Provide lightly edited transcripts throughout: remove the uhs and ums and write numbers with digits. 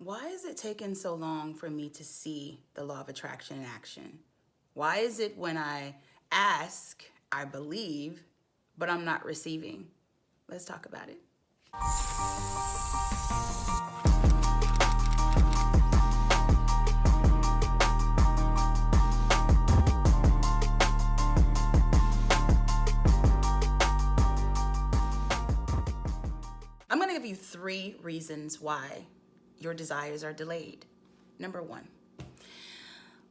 Why is it taking so long for me to see the law of attraction in action? Why is it when I ask, I believe, but I'm not receiving? Let's talk about it. I'm going to give you 3 reasons why your desires are delayed. Number 1,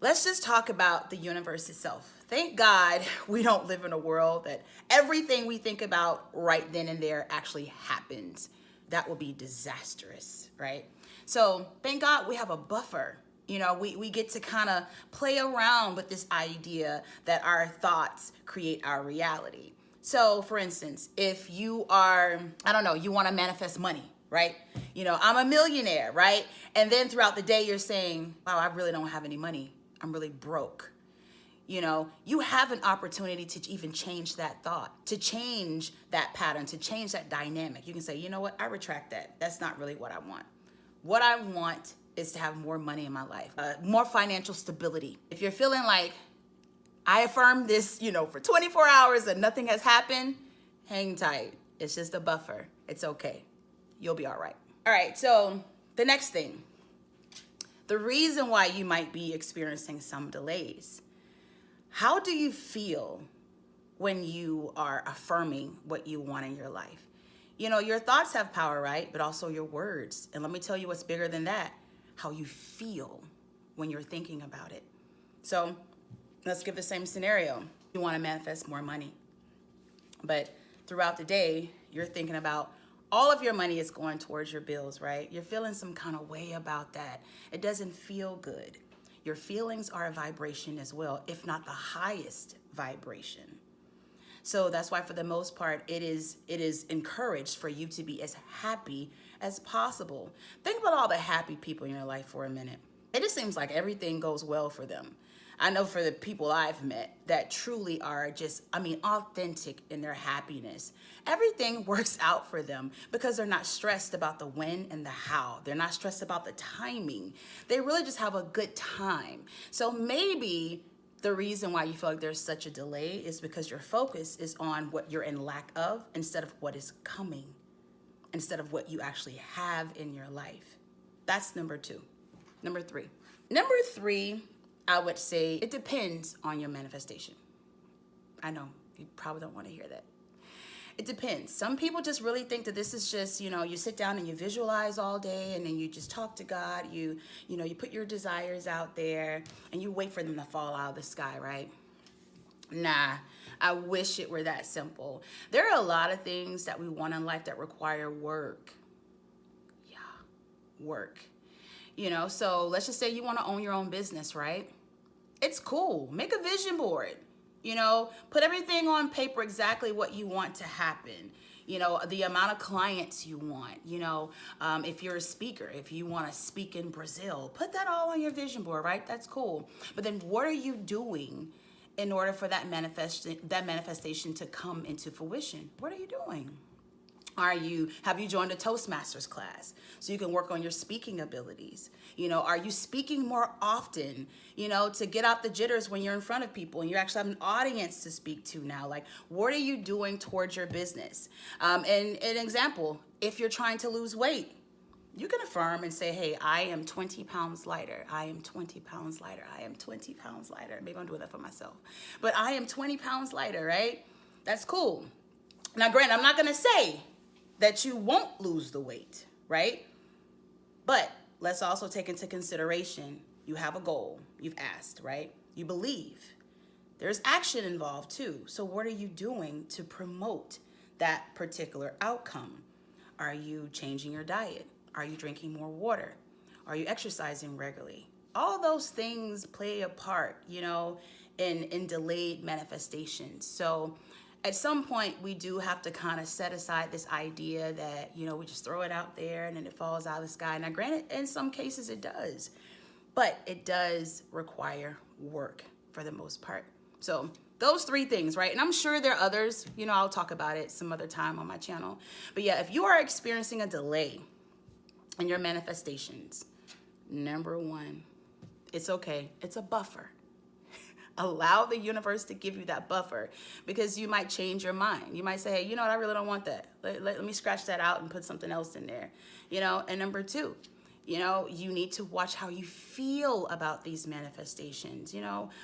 let's just talk about the universe itself. Thank God we don't live in a world that everything we think about right then and there actually happens. That would be disastrous, right? So thank God we have a buffer. You know, we get to kind of play around with this idea that our thoughts create our reality. So for instance, if you are, I don't know, you want to manifest money, right? You know, I'm a millionaire, right? And then throughout the day, you're saying, wow, I really don't have any money. I'm really broke. You know, you have an opportunity to even change that thought, to change that pattern, to change that dynamic. You can say, you know what, I retract that. That's not really what I want. What I want is to have more money in my life, more financial stability. If you're feeling like, I affirm this, you know, for 24 hours and nothing has happened, hang tight. It's just a buffer. It's okay. You'll be all right. All right, so the next thing, the reason why you might be experiencing some delays. How do you feel when you are affirming what you want in your life? You know, your thoughts have power, right? But also your words. And let me tell you what's bigger than that, how you feel when you're thinking about it. So let's give the same scenario. You want to manifest more money, but throughout the day, you're thinking about all of your money is going towards your bills, right? You're feeling some kind of way about that. It doesn't feel good. Your feelings are a vibration as well, if not the highest vibration. So that's why for the most part, it is encouraged for you to be as happy as possible. Think about all the happy people in your life for a minute. It just seems like everything goes well for them. I know for the people I've met that truly are just, authentic in their happiness. Everything works out for them because they're not stressed about the when and the how. They're not stressed about the timing. They really just have a good time. So maybe the reason why you feel like there's such a delay is because your focus is on what you're in lack of instead of what is coming, instead of what you actually have in your life. That's number 2. Number 3. Number 3, I would say it depends on your manifestation. I know you probably don't want to hear that. It depends. Some people just really think that this is just, you sit down and you visualize all day and then you just talk to God. You put your desires out there and you wait for them to fall out of the sky, right? Nah, I wish it were that simple. There are a lot of things that we want in life that require work. Yeah, work. So let's just say you want to own your own business, right? It's cool. Make a vision board. Put everything on paper, exactly what you want to happen. The amount of clients you want. If you're a speaker, if you want to speak in Brazil, put that all on your vision board, right? That's cool. But then what are you doing in order for that manifestation to come into fruition? What are you doing? Have you joined a Toastmasters class so you can work on your speaking abilities? Are you speaking more often, to get out the jitters when you're in front of people and you actually have an audience to speak to now? Like, what are you doing towards your business? And an example, if you're trying to lose weight, you can affirm and say, hey, I am 20 pounds lighter. I am 20 pounds lighter. I am 20 pounds lighter. Maybe I'm doing that for myself. But I am 20 pounds lighter, right? That's cool. Now, granted, I'm not going to say that you won't lose the weight, right? But let's also take into consideration, you have a goal, you've asked, right? You believe. There's action involved too. So what are you doing to promote that particular outcome? Are you changing your diet? Are you drinking more water? Are you exercising regularly? All those things play a part, in delayed manifestations. So at some point, we do have to kind of set aside this idea that, we just throw it out there and then it falls out of the sky. Now, granted, in some cases it does, but it does require work for the most part. So those 3 things, right? And I'm sure there are others, I'll talk about it some other time on my channel. But yeah, if you are experiencing a delay in your manifestations, Number one, it's okay. It's a buffer. Allow the universe to give you that buffer, because you might change your mind. You might say, hey, you know what, I really don't want that. Let me scratch that out and put something else in there. And number two, you need to watch how you feel about these manifestations.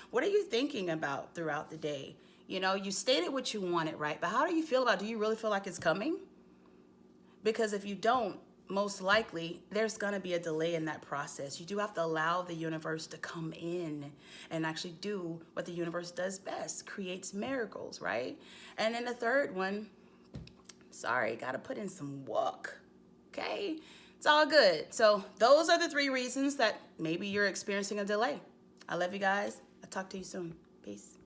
What are you thinking about throughout the day? You stated what you wanted, right? But how do you feel about it? Do you really feel like it's coming? Because if you don't, most likely there's going to be a delay in that process. You do have to allow the universe to come in and actually do what the universe does best, creates miracles, right? And then the third one, sorry, got to put in some work, okay? It's all good. So those are the 3 reasons that maybe you're experiencing a delay. I love you guys. I'll talk to you soon. Peace.